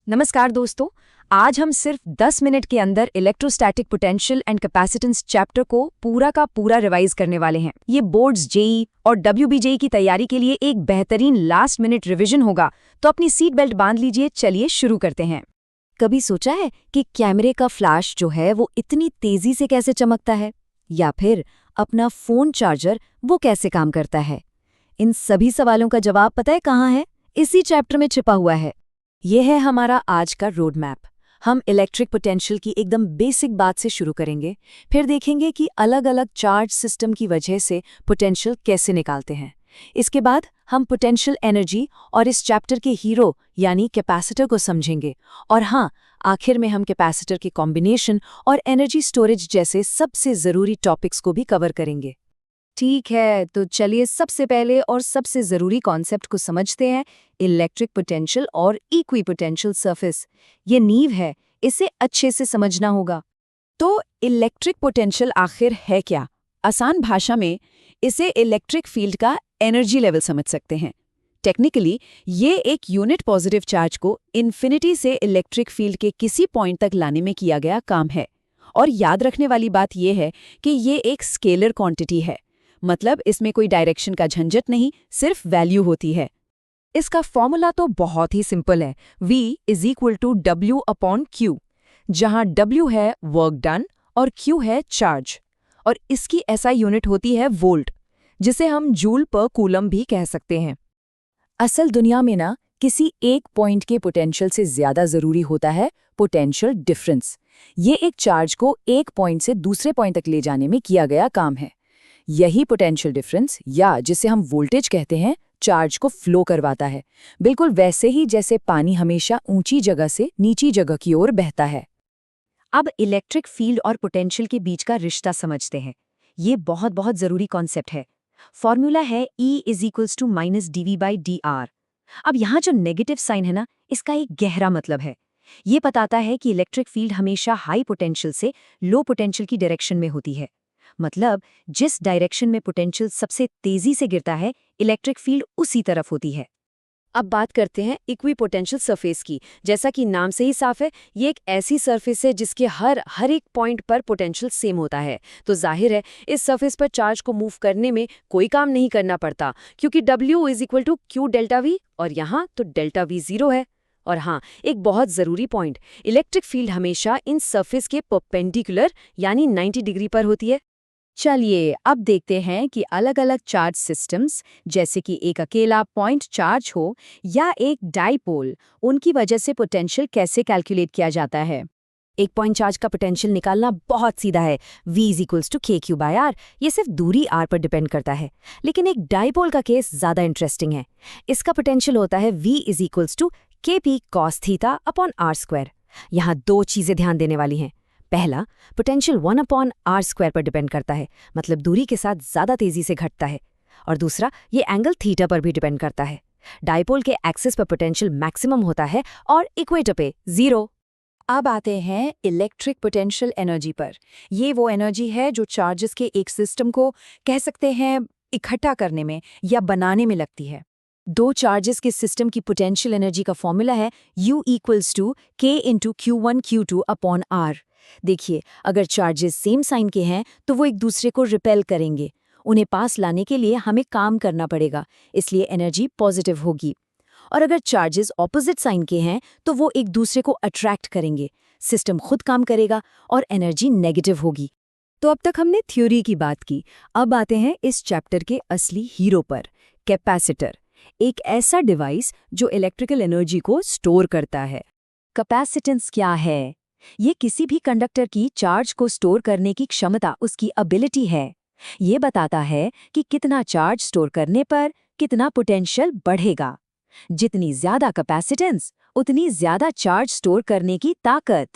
नमस्कार दोस्तों। आज हम सिर्फ 10 मिनट के अंदर electrostatic potential and capacitance chapter को पूरा का पूरा रिवाइज करने वाले हैं। ये बोर्ड्स जेईई और डब्ल्यूबीजेई की तैयारी के लिए एक बेहतरीन लास्ट मिनट रिवीजन होगा, तो अपनी सीट बेल्ट बांध लीजिए। चलिए शुरू करते हैं। कभी सोचा है कि कैमरे का फ्लैश जो है वो इतनी तेजी से कैसे चमकता है, या फिर अपना फोन चार्जर वो कैसे काम करता है? इन सभी सवालों का जवाब पता है कहाँ है? इसी चैप्टर में छिपा हुआ है। ये है हमारा आज का रोड मैप। हम इलेक्ट्रिक पोटेंशियल की एकदम बेसिक बात से शुरू करेंगे, फिर देखेंगे कि अलग अलग चार्ज सिस्टम की वजह से पोटेंशियल कैसे निकालते हैं। इसके बाद हम पोटेंशियल एनर्जी और इस चैप्टर के हीरो यानी कैपेसिटर को समझेंगे। और हाँ, आखिर में हम कैपेसिटर के कॉम्बिनेशन और एनर्जी स्टोरेज जैसे सबसे ज़रूरी टॉपिक्स को भी कवर करेंगे। ठीक है, तो चलिए सबसे पहले और सबसे ज़रूरी कॉन्सेप्ट को समझते हैं, इलेक्ट्रिक पोटेंशियल और इक्वी पोटेंशियल सरफेस। ये नींव है, इसे अच्छे से समझना होगा। तो इलेक्ट्रिक पोटेंशियल आखिर है क्या? आसान भाषा में इसे इलेक्ट्रिक फील्ड का एनर्जी लेवल समझ सकते हैं। टेक्निकली ये एक यूनिट पॉजिटिव चार्ज को इन्फिनिटी से इलेक्ट्रिक फील्ड के किसी पॉइंट तक लाने में किया गया काम है। और याद रखने वाली बात यह है कि ये एक स्केलर क्वांटिटी है, मतलब इसमें कोई डायरेक्शन का झंझट नहीं, सिर्फ वैल्यू होती है। इसका फॉर्मूला तो बहुत ही सिंपल है, V = W/Q, जहां W है वर्क डन और Q है चार्ज। और इसकी SI यूनिट होती है वोल्ट, जिसे हम जूल पर कूलम भी कह सकते हैं। असल दुनिया में ना किसी एक पॉइंट के पोटेंशियल से ज्यादा जरूरी होता है पोटेंशियल डिफरेंस। ये एक चार्ज को एक पॉइंट से दूसरे पॉइंट तक ले जाने में किया गया काम है। यही पोटेंशियल डिफरेंस, या जिसे हम वोल्टेज कहते हैं, चार्ज को फ्लो करवाता है, बिल्कुल वैसे ही जैसे पानी हमेशा ऊंची जगह से नीची जगह की ओर बहता है। अब इलेक्ट्रिक फील्ड और पोटेंशियल के बीच का रिश्ता समझते हैं। ये बहुत बहुत ज़रूरी कॉन्सेप्ट है। फॉर्मूला है E = -dV/dr। अब यहाँ जो नेगेटिव साइन है ना, इसका एक गहरा मतलब है। ये बताता है कि इलेक्ट्रिक फील्ड हमेशा हाई पोटेंशियल से लो पोटेंशियल की डायरेक्शन में होती है। मतलब जिस डायरेक्शन में पोटेंशियल सबसे तेजी से गिरता है, इलेक्ट्रिक फील्ड उसी तरफ होती है। अब बात करते हैं इक्वी पोटेंशियल सरफेस की। जैसा कि नाम से ही साफ है, ये एक ऐसी सरफेस है जिसके हर एक पॉइंट पर पोटेंशियल सेम होता है। तो जाहिर है इस सरफेस पर चार्ज को मूव करने में कोई काम नहीं करना पड़ता, क्योंकि W = Q ΔV, और यहाँ तो ΔV 0 है। और हाँ, एक बहुत ज़रूरी पॉइंट, इलेक्ट्रिक फील्ड हमेशा इन सरफेस के परपेंडिकुलर यानी 90 डिग्री पर होती है। चलिए अब देखते हैं कि अलग अलग चार्ज सिस्टम्स, जैसे कि एक अकेला पॉइंट चार्ज हो या एक डाइपोल, उनकी वजह से पोटेंशियल कैसे कैलकुलेट किया जाता है। एक पॉइंट चार्ज का पोटेंशियल निकालना बहुत सीधा है। V = kq/r। ये सिर्फ दूरी r पर डिपेंड करता है। लेकिन एक डाइपोल का केस ज़्यादा इंटरेस्टिंग है। इसका पोटेंशियल होता है V = kp cos θ/r²। यहाँ दो चीज़ें ध्यान देने वाली हैं। पहला, पोटेंशियल 1/r² पर डिपेंड करता है, मतलब दूरी के साथ ज़्यादा तेज़ी से घटता है। और दूसरा, ये एंगल थीटा पर भी डिपेंड करता है। डाइपोल के एक्सिस पर पोटेंशियल मैक्सिमम होता है और इक्वेटर पे 0। अब आते हैं इलेक्ट्रिक पोटेंशियल एनर्जी पर। ये वो एनर्जी है जो चार्जेस के एक सिस्टम को, कह सकते हैं, इकट्ठा करने में या बनाने में लगती है। दो चार्जेस के सिस्टम की पोटेंशियल एनर्जी का फॉर्मूला है U = K × Q1Q2/r। देखिए, अगर चार्जेस सेम साइन के हैं तो वो एक दूसरे को रिपेल करेंगे। उन्हें पास लाने के लिए हमें काम करना पड़ेगा, इसलिए एनर्जी पॉजिटिव होगी। और अगर चार्जेस ऑपोजिट साइन के हैं तो वो एक दूसरे को अट्रैक्ट करेंगे, सिस्टम खुद काम करेगा और एनर्जी नेगेटिव होगी। तो अब तक हमने थ्योरी की बात की, अब आते हैं इस चैप्टर के असली हीरो पर, कैपेसिटर। एक ऐसा डिवाइस जो इलेक्ट्रिकल एनर्जी को स्टोर करता है। कैपेसिटेंस क्या है? ये किसी भी कंडक्टर की चार्ज को स्टोर करने की क्षमता, उसकी एबिलिटी है। ये बताता है कि कितना चार्ज स्टोर करने पर कितना पोटेंशियल बढ़ेगा। जितनी ज्यादा कैपेसिटेंस, उतनी ज्यादा चार्ज स्टोर करने की ताकत।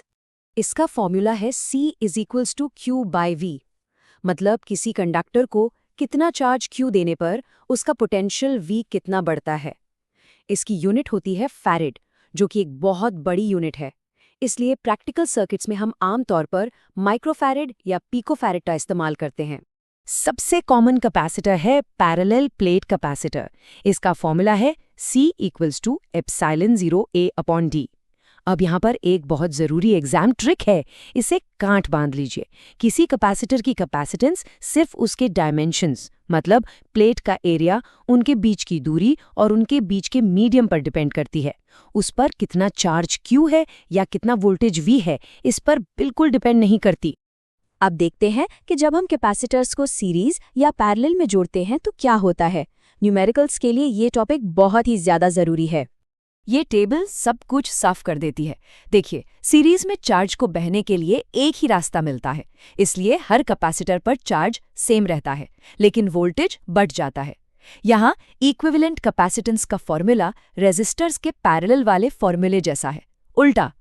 इसका फॉर्मूला है C = Q/V। मतलब किसी कंडक्टर को कितना चार्ज Q देने पर उसका पोटेंशियल V कितना बढ़ता है। इसकी यूनिट होती है फैरेड, जो कि एक बहुत बड़ी यूनिट है। इसलिए प्रैक्टिकल सर्किट्स में हम आमतौर पर माइक्रोफैरेड या पिकोफैरेड का इस्तेमाल करते हैं। सबसे कॉमन कैपेसिटर है पैरेलल प्लेट कैपेसिटर। इसका फॉर्मूला है C = ε0A/d। अब यहाँ पर एक बहुत ज़रूरी एग्जाम ट्रिक है, इसे गांठ बांध लीजिए। किसी कैपेसिटर की कैपेसिटेंस सिर्फ उसके डायमेंशंस, मतलब प्लेट का एरिया, उनके बीच की दूरी और उनके बीच के मीडियम पर डिपेंड करती है। उस पर कितना चार्ज Q है या कितना वोल्टेज V है, इस पर बिल्कुल डिपेंड नहीं करती। अब देखते हैं कि जब हम कैपेसिटर्स को सीरीज या पैरेलल में जोड़ते हैं तो क्या होता है। न्यूमेरिकल्स के लिए ये टॉपिक बहुत ही ज़्यादा ज़रूरी है। ये टेबल सब कुछ साफ कर देती है। देखिए, सीरीज में चार्ज को बहने के लिए एक ही रास्ता मिलता है, इसलिए हर कैपेसिटर पर चार्ज सेम रहता है, लेकिन वोल्टेज बढ़ जाता है। यहाँ इक्विवेलेंट कैपेसिटेंस का फॉर्मूला रेजिस्टर्स के पैरेलल वाले फॉर्मूले जैसा है, उल्टा।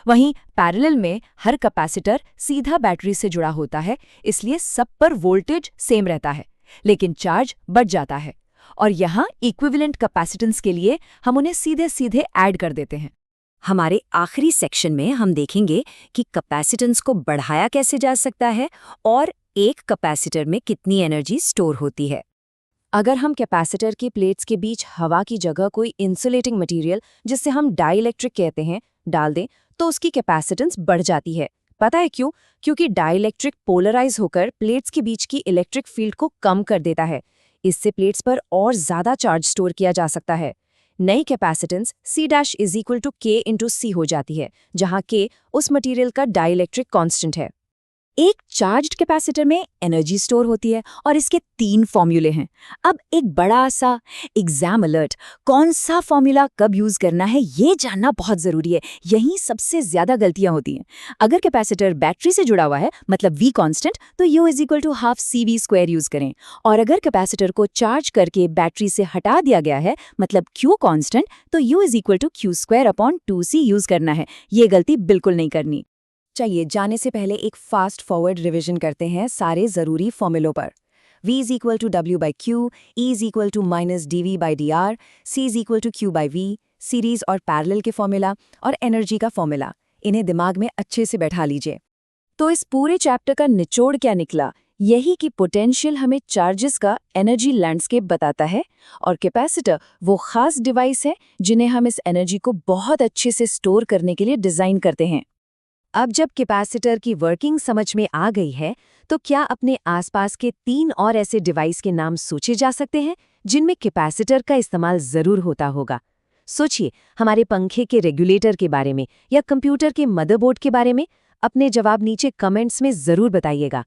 वहीं पैरेलल में हर कैपेसिटर सीधा बैटरी से जुड़ा होता है, इसलिए सब पर वोल्टेज सेम रहता है, लेकिन चार्ज बढ़ जाता है। और यहाँ इक्विवेलेंट कैपेसिटेंस के लिए हम उन्हें सीधे सीधे ऐड कर देते हैं। हमारे आखिरी सेक्शन में हम देखेंगे कि कैपेसिटेंस को बढ़ाया कैसे जा सकता है और एक कैपेसिटर में कितनी एनर्जी स्टोर होती है। अगर हम कैपेसिटर की प्लेट्स के बीच हवा की जगह कोई इंसुलेटिंग मटेरियल, जिसे हम डाइलेक्ट्रिक कहते हैं, डाल दें तो उसकी कैपेसिटेंस बढ़ जाती है। पता है क्यों? क्योंकि डाइलेक्ट्रिक पोलराइज होकर प्लेट्स के बीच की इलेक्ट्रिक फील्ड को कम कर देता है। इससे प्लेट्स पर और ज़्यादा चार्ज स्टोर किया जा सकता है। नई कैपेसिटेंस C' = K × C हो जाती है, जहाँ K उस मटेरियल का डाइलेक्ट्रिक कांस्टेंट है। एक चार्ज्ड कैपेसिटर में एनर्जी स्टोर होती है और इसके 3 फॉर्मूले हैं। अब एक बड़ा सा एग्जाम अलर्ट, कौन सा फॉर्मूला कब यूज करना है ये जानना बहुत जरूरी है। यहीं सबसे ज्यादा गलतियां होती हैं। अगर कैपेसिटर बैटरी से जुड़ा हुआ है, मतलब V कांस्टेंट, तो U = ½ CV² यूज करें। और अगर कैपेसिटर को चार्ज करके बैटरी से हटा दिया गया है, मतलब Q कांस्टेंट, तो U = Q²/2C यूज करना है। ये गलती बिल्कुल नहीं करनी। चाहिए जाने से पहले एक फास्ट फॉरवर्ड रिवीजन करते हैं सारे ज़रूरी फॉर्मूलों पर। V = W/Q, E = -dV/dr, C = Q/V, series और पैरेलल के फॉर्मूला और एनर्जी का फॉर्मूला, इन्हें दिमाग में अच्छे से बैठा लीजिए। तो इस पूरे चैप्टर का निचोड़ क्या निकला? यही कि पोटेंशियल हमें चार्जेस का एनर्जी लैंडस्केप बताता है और कैपेसिटर वो खास डिवाइस है जिन्हें हम इस एनर्जी को बहुत अच्छे से स्टोर करने के लिए डिज़ाइन करते हैं। अब जब कैपेसिटर की वर्किंग समझ में आ गई है, तो क्या अपने आसपास के 3 और ऐसे डिवाइस के नाम सोचे जा सकते हैं जिनमें कैपेसिटर का इस्तेमाल ज़रूर होता होगा? सोचिए, हमारे पंखे के रेगुलेटर के बारे में या कंप्यूटर के मदरबोर्ड के बारे में। अपने जवाब नीचे कमेंट्स में ज़रूर बताइएगा।